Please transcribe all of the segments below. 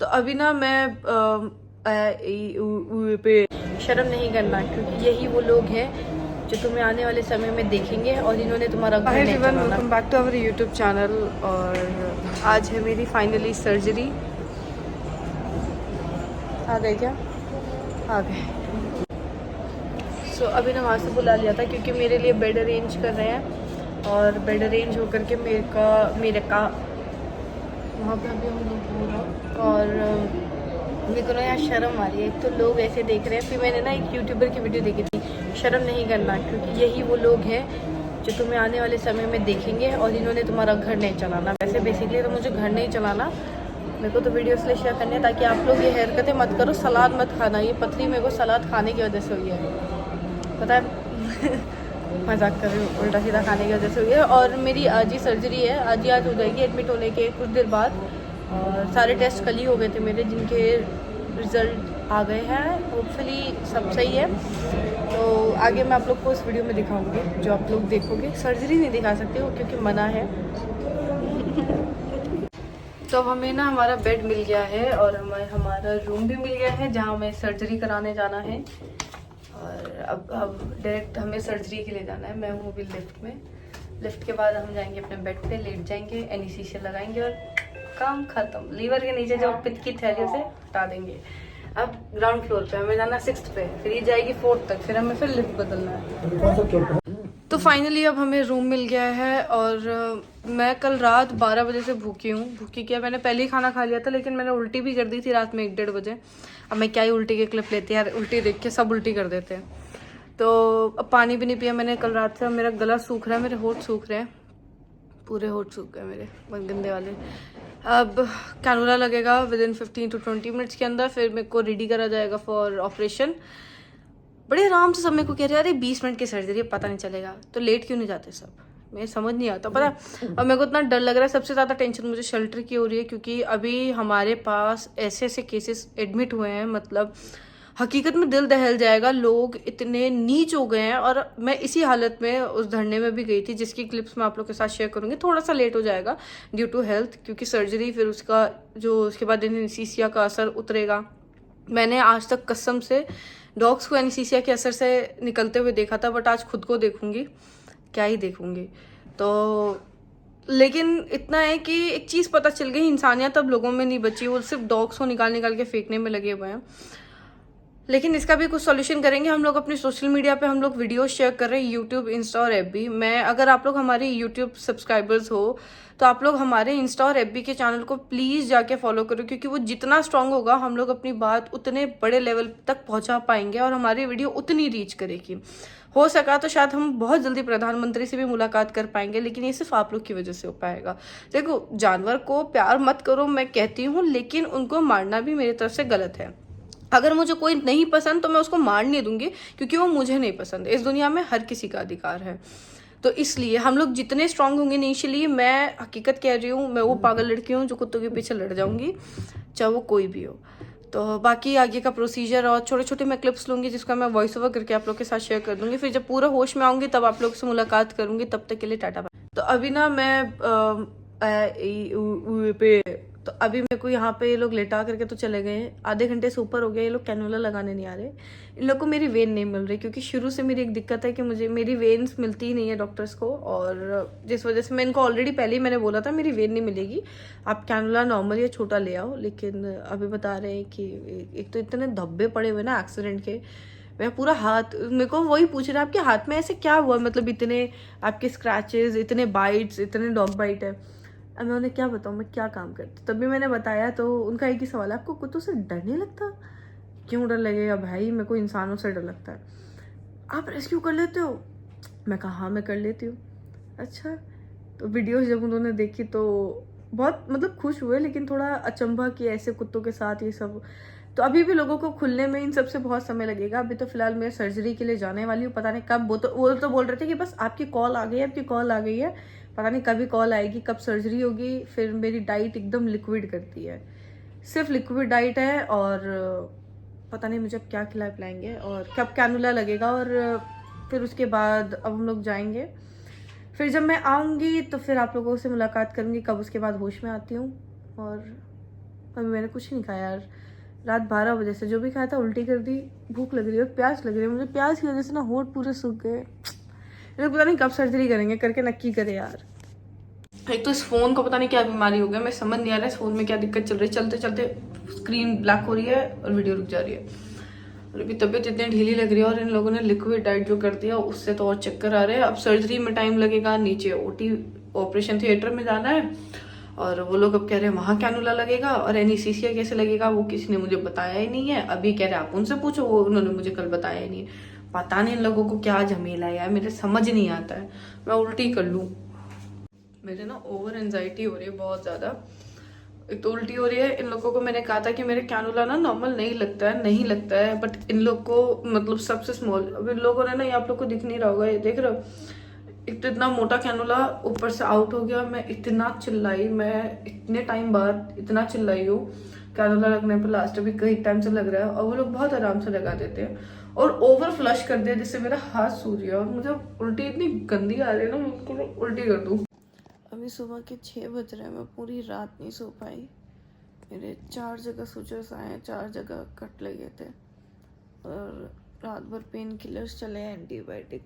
तो अभी ना मैं पे शर्म नहीं करना, क्योंकि यही वो लोग हैं जो तुम्हें आने वाले समय में देखेंगे और इन्होंने तुम्हारा घर नहीं चलाना। Welcome back to our YouTube channel. और आज है मेरी फाइनली सर्जरी। आ गए क्या? आ गए। अभी ना वहाँ से बुला लिया था क्योंकि मेरे लिए बेड अरेंज कर रहे हैं, और बेड अरेंज होकर के मेरे का वहाँ पे अभी हम लोग हो रहा। और मेरे को ना यहाँ शर्म आ रही है, एक तो लोग ऐसे देख रहे हैं। फिर मैंने ना एक यूट्यूबर की वीडियो देखी थी, शर्म नहीं करना, क्योंकि यही वो लोग हैं जो तुम्हें आने वाले समय में देखेंगे और इन्होंने तुम्हारा घर नहीं चलाना। वैसे बेसिकली तो मुझे घर नहीं चलाना, मेरे को तो वीडियो इसलिए शेयर करनी है ताकि आप लोग ये हरकतें मत करो। सलाद मत खाना, ये पतली मेरे को सलाद खाने की वजह से हुई है, पता है। मजाक कर रही हूँ, उल्टा सीधा खाने की वजह से हुई है। और मेरी आज ही सर्जरी है, आज हो जाएगी एडमिट होने के कुछ देर बाद। और सारे टेस्ट कल ही हो गए थे मेरे, जिनके रिज़ल्ट आ गए हैं। होपफुली सब सही है। तो आगे मैं आप लोग को इस वीडियो में दिखाऊंगी, जो आप लोग देखोगे। सर्जरी नहीं दिखा सकती हूँ क्योंकि मना है। तो अब हमें ना हमारा बेड मिल गया है और हमारा रूम भी मिल गया है जहाँ हमें सर्जरी कराने जाना है। और अब डायरेक्ट हमें सर्जरी के लिए जाना है। मैं हूँ अभी लिफ्ट में। लिफ्ट के बाद हम जाएंगे अपने बेड पे, लेट जाएंगे, एनेस्थीसिया लगाएंगे और काम खत्म। लीवर के नीचे जो पित्त की थैली उसे हटा देंगे। अब ग्राउंड फ्लोर पे हमें जाना 6th पे, फिर ये जाएगी 4th तक, फिर हमें फिर लिफ्ट बदलना है। तो फाइनली अब हमें रूम मिल गया है। और मैं कल रात 12 बजे से भूखी क्या, मैंने पहले ही खाना खा लिया था, लेकिन मैंने उल्टी भी कर दी थी रात में 1-1:30 बजे। अब मैं क्या ही उल्टी के क्लिप लेती है यार, उल्टी देख के सब उल्टी कर देते हैं। तो अब पानी भी नहीं पिया मैंने कल रात से। मेरा गला सूख रहा है, मेरे होंठ सूख रहे हैं, पूरे होंठ सूख गए मेरे गंदे वाले। अब कैनुला लगेगा विदिन 15 to 20 मिनट्स के अंदर, फिर मेरे को रेडी करा जाएगा फॉर ऑपरेशन। बड़े आराम से सब मेरे को कह रहे हैं अरे 20 मिनट की सर्जरी, पता नहीं चलेगा। तो लेट क्यों नहीं जाते सब, मैं समझ नहीं आता, पता। और मेरे को इतना डर लग रहा है, सबसे ज़्यादा टेंशन मुझे शेल्टर की हो रही है, क्योंकि अभी हमारे पास ऐसे ऐसे केसेस एडमिट हुए हैं, मतलब हकीकत में दिल दहल जाएगा। लोग इतने नीच हो गए हैं। और मैं इसी हालत में उस धरने में भी गई थी, जिसकी क्लिप्स मैं आप लोग के साथ शेयर करूंगी। थोड़ा सा लेट हो जाएगा ड्यू टू हेल्थ, क्योंकि सर्जरी फिर उसका जो उसके बाद एनेस्थीसिया का असर उतरेगा। मैंने आज तक कसम से डॉग्स को एनेस्थीसिया के असर से निकलते हुए देखा था, बट आज खुद को देखूंगी, क्या ही देखूंगी। तो लेकिन इतना है कि एक चीज़ पता चल गई, इंसानियत अब लोगों में नहीं बची, वो सिर्फ डॉग्स को निकाल निकाल के फेंकने में लगे हुए हैं। लेकिन इसका भी कुछ सॉल्यूशन करेंगे हम लोग। अपनी सोशल मीडिया पे हम लोग वीडियो शेयर कर रहे हैं, यूट्यूब, इंस्टा और एफबी। मैं अगर आप लोग हमारे यूट्यूब सब्सक्राइबर्स हो तो आप लोग हमारे इंस्टा और एफबी के चैनल को प्लीज़ जाके फॉलो करो, क्योंकि वो जितना स्ट्रांग होगा हम लोग अपनी बात उतने बड़े लेवल तक पहुंचा पाएंगे और हमारी वीडियो उतनी रीच करेगी। हो सका तो शायद हम बहुत जल्दी प्रधानमंत्री से भी मुलाकात कर पाएंगे, लेकिन ये सिर्फ आप लोग की वजह से हो पाएगा। देखो, जानवर को प्यार मत करो मैं कहती हूँ, लेकिन उनको मारना भी मेरी तरफ से गलत है। अगर मुझे कोई नहीं पसंद तो मैं उसको मार नहीं दूंगी, क्योंकि वो मुझे नहीं पसंद। इस दुनिया में हर किसी का अधिकार है। तो इसलिए हम लोग जितने स्ट्रांग होंगे इनिशियली, मैं हकीकत कह रही हूँ, मैं वो पागल लड़की हूँ जो कुत्तों के पीछे लड़ जाऊंगी, चाहे वो कोई भी हो। तो बाकी आगे का प्रोसीजर और छोटे छोटे मैं क्लिप्स लूंगी, जिसका मैं वॉइस ओवर करके आप लोग के साथ शेयर कर दूंगी। फिर जब पूरा होश में आऊंगी तब आप लोग से मुलाकात करूंगी। तब तक के लिए टाटा बाय। तो अभी ना मैं तो अभी मेरे को यहाँ पे ये लोग लेटा करके तो चले गए हैं, आधे घंटे से ऊपर हो गया, ये लोग कैनुला लगाने नहीं आ रहे। इन लोग को मेरी वेन नहीं मिल रही, क्योंकि शुरू से मेरी एक दिक्कत है कि मुझे मेरी वेन्स मिलती ही नहीं है डॉक्टर्स को। और जिस वजह से मैं इनको ऑलरेडी पहले ही मैंने बोला था मेरी वेन नहीं मिलेगी, आप कैनुला नॉर्मल या छोटा ले आओ। लेकिन अभी बता रहे हैं कि एक तो इतने धब्बे पड़े हुए ना एक्सीडेंट के, मैं पूरा हाथ, मेरे को वही पूछ रहा है आपके हाथ में ऐसे क्या हुआ, मतलब इतने आपके स्क्रैचेस, इतने बाइट्स, इतने डॉग बाइट है। अब मैं उन्हें क्या बताऊँ, मैं क्या काम करती। तभी मैंने बताया तो उनका एक ही सवाल है, आपको कुत्तों से डर नहीं लगता? क्यों डर लगेगा भाई, मेरे को इंसानों से डर लगता है। आप रेस्क्यू कर लेते हो? मैं कहा हाँ मैं कर लेती हूँ। अच्छा, तो वीडियोस जब उन्होंने देखी तो बहुत मतलब खुश हुए, लेकिन थोड़ा अचंभा कि ऐसे कुत्तों के साथ ये सब। तो अभी भी लोगों को खुलने में इन सब से बहुत समय लगेगा। अभी तो फिलहाल मैं सर्जरी के लिए जाने वाली हूँ, पता नहीं कब। वो तो बोल रहे थे कि बस आपकी कॉल आ गई है, आपकी कॉल आ गई है, पता नहीं कभी कॉल आएगी, कब सर्जरी होगी। फिर मेरी डाइट एकदम लिक्विड करती है, सिर्फ लिक्विड डाइट है। और पता नहीं मुझे अब क्या खिला पिलाएंगे और कब कैनुला लगेगा। और फिर उसके बाद अब हम लोग जाएंगे। फिर जब मैं आऊँगी तो फिर आप लोगों से मुलाकात करूँगी, कब उसके बाद होश में आती हूँ। और अभी मैंने कुछ नहीं खाया यार, रात 12 बजे से जो भी खाया था उल्टी कर दी, भूख लग रही है और प्यास लग रही है मुझे। प्यास की वजह से ना होठ पूरे सूख गए। ये लोग पता नहीं कब सर्जरी करेंगे, करके नक्की करे यार। एक तो इस फोन को पता नहीं क्या बीमारी हो गया, मैं समझ नहीं आ रहा है इस फोन में क्या दिक्कत चल रही है। चलते चलते स्क्रीन ब्लैक हो रही है और वीडियो रुक जा रही है, और अभी तबीयत इतनी ढीली लग रही है। और इन लोगों ने लिक्विड डाइट जो कर दिया उससे तो और चक्कर आ रहे हैं। अब सर्जरी में टाइम लगेगा, नीचे ओटी ऑपरेशन थिएटर में जाना है, और वो लोग अब कह रहे हैं वहाँ कैनुला लगेगा, और एनेस्थीसिया कैसे लगेगा वो किसी ने मुझे बताया ही नहीं है। अभी कह रहे हैं आप उनसे पूछो, वो उन्होंने मुझे कल बताया ही नहीं है। पता नहीं इन लोगों को क्या झमेला है यार, मेरे समझ नहीं आता है, मैं उल्टी कर लूँ। मेरे ना ओवर एंजाइटी हो रही है बहुत ज़्यादा, एक तो उल्टी हो रही है। इन लोगों को मैंने कहा था कि मेरे कैनुला ना नॉर्मल नहीं लगता है, बट इन लोग को मतलब सबसे स्मॉल। अब इन लोगों ने ना, ये आप लोग को दिख नहीं रहा होगा, ये देख रहे हो, एक तो इतना मोटा कैनुला ऊपर से आउट हो गया। मैं इतना चिल्लाई, मैं इतने टाइम बाद इतना चिल्लाई हूँ कैनुला लगने पर। लास्ट अभी कई टाइम से लग रहा है, और वो लोग बहुत आराम से लगा देते हैं और ओवर फ्लश कर दिया, जिससे मेरा हाथ सूज गया और मुझे उल्टी इतनी गंदी आ रही है ना, मैं उल्टी कर दूँ। अभी सुबह के 6 बज रहे हैं, मैं पूरी रात नहीं सो पाई। मेरे 4 जगह सूचर्स आए हैं, 4 जगह कट लगे थे, और रात भर पेन किलर्स चले हैं, एंटीबायोटिक।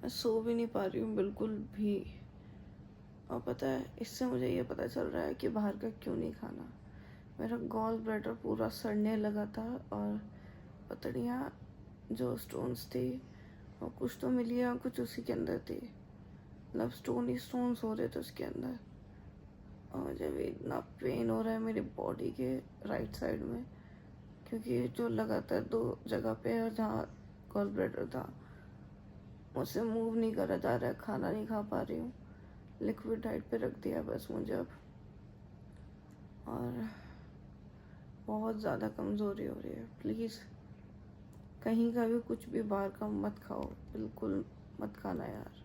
मैं सो भी नहीं पा रही हूँ बिल्कुल भी। और पता है, इससे मुझे ये पता चल रहा है कि बाहर का क्यों नहीं खाना। मेरा गॉल ब्लैडर पूरा सड़ने लगा था, और पतड़ियाँ जो स्टोन्स थी और कुछ तो मिली है, कुछ उसी के अंदर थी, मतलब स्टोन ही स्टोन्स हो रहे थे उसके अंदर। और मुझे भी इतना पेन हो रहा है मेरी बॉडी के राइट साइड में, क्योंकि जो लगातार 2 जगह पे है जहाँ गॉल ब्लैडर था, मुझसे मूव नहीं करा जा रहा है, खाना नहीं खा पा रही हूँ। लिक्विड डाइट पे रख दिया बस मुझे अब, और बहुत ज़्यादा कमज़ोरी हो रही है। प्लीज़ कहीं का भी कुछ भी बाहर का मत खाओ, बिल्कुल मत खाना यार।